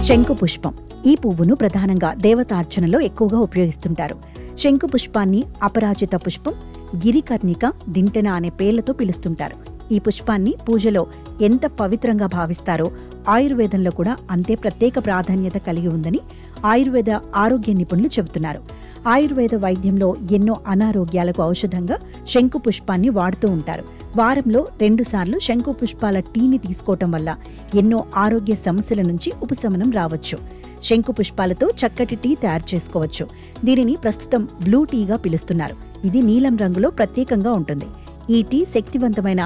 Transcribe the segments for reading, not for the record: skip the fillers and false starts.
శంకు పుష్పం. ఈ పువ్వును ప్రధానంగా దేవతార్చనలో ఎక్కువగా ఉపయోగిస్తుంటారు. శంకు పుష్పాన్ని అపరాజిత పుష్పం, గిరికర్ణిక, దింటెన అనే పేర్లతో పిలుస్తుంటారు. ఈ పుష్పాన్ని పూజలో ఎంత పవిత్రంగా భావిస్తారో ఆయుర్వేదంలో కూడా అంతే ప్రత్యేక ప్రాధాన్యత కలిగి ఉందని ఆయుర్వేద ఆరోగ్య నిపుణులు చెబుతున్నారు. ఆయుర్వేద వైద్యంలో ఎన్నో అనారోగ్యాలకు ఔషధంగా శంకు పుష్పాన్ని వాడుతూ ఉంటారు. వారంలో 2 సార్లు శంకు పుష్పాల టీని తీసుకోవటం వల్ల ఎన్నో ఆరోగ్య సమస్యల నుంచి ఉపశమనం రావచ్చు. శంకు పుష్పాలతో చక్కటి టీ తయారు చేసుకోవచ్చు. దీనిని ప్రస్తుతం బ్లూ టీగా పిలుస్తున్నారు. ఇది నీలం రంగులో ప్రత్యేకంగా ఉంటుంది. ఈ టీ శక్తివంతమైన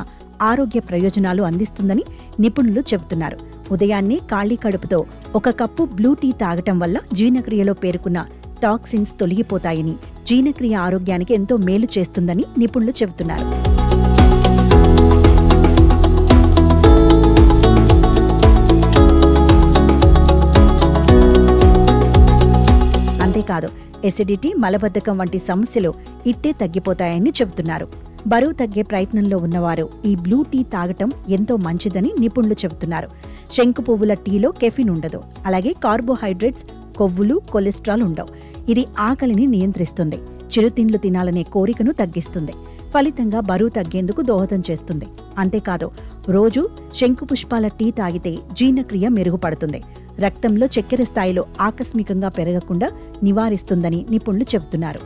ఆరోగ్య ప్రయోజనాలు అందిస్తుందని నిపుణులు చెబుతున్నారు. ఉదయాన్నే ఖాళీ కడుపుతో 1 కప్పు బ్లూ టీ తాగటం వల్ల జీర్ణక్రియలో పేరుకున్న టాక్సిన్స్ తొలగిపోతాయని, జీర్ణక్రియ ఆరోగ్యానికి ఎంతో మేలు చేస్తుందని నిపుణులు చెబుతున్నారు. అంతేకాదు, ఎసిడిటీ, మలబద్ధకం వంటి సమస్యలు ఇట్టే తగ్గిపోతాయని చెబుతున్నారు. బరువు తగ్గే ప్రయత్నంలో ఉన్నవారు ఈ బ్లూ టీ తాగటం ఎంతో మంచిదని నిపుణులు చెబుతున్నారు. శంకు పువ్వుల టీలో కెఫిన్ ఉండదు. అలాగే కార్బోహైడ్రేట్స్, కొవ్వులు, కొలెస్ట్రాల్ ఉండవు. ఇది ఆకలిని నియంత్రిస్తుంది. చిరుతిండ్లు తినాలనే కోరికను తగ్గిస్తుంది. ఫలితంగా బరువు తగ్గేందుకు దోహదం చేస్తుంది. అంతేకాదు, రోజు శంకు పుష్పాల టీ తాగితే జీర్ణక్రియ మెరుగుపడుతుంది. రక్తంలో చక్కెర స్థాయిలో ఆకస్మికంగా పెరగకుండా నివారిస్తుందని నిపుణులు చెబుతున్నారు.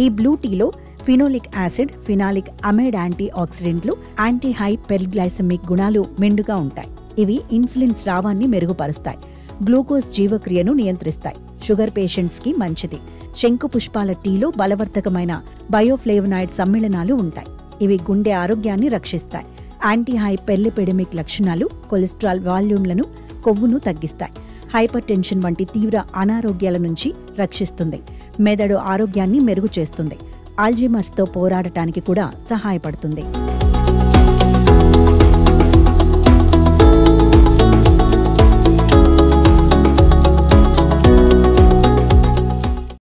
ఈ బ్లూ టీలో phenolic acid, phenolic amide anti ఆక్సిడెంట్లు, యాంటీ హైపెర్గ్లైసెమిక్ గుణాలు మెండుగా ఉంటాయి. ఇవి ఇన్సులిన్ స్రావాన్ని మెరుగుపరుస్తాయి. గ్లూకోజ్ జీవక్రియను నియంత్రిస్తాయి. షుగర్ పేషెంట్స్ కి మంచిది. శంకు పుష్పాల టీలో బలవర్ధకమైన బయోఫ్లేవనాయిడ్ సమ్మేళనాలు ఉంటాయి. ఇవి గుండె ఆరోగ్యాన్ని రక్షిస్తాయి. యాంటీ హైపెర్లిపిడమిక్ లక్షణాలు, కొలెస్ట్రాల్ వాల్యూమ్లను, కొవ్వును తగ్గిస్తాయి. హైపర్ టెన్షన్ వంటి తీవ్ర అనారోగ్యాల నుంచి రక్షిస్తుంది. మెదడు ఆరోగ్యాన్ని మెరుగు చేస్తుంది. ఆల్జీమర్స్తో పోరాడటానికి కూడా సహాయపడుతుంది.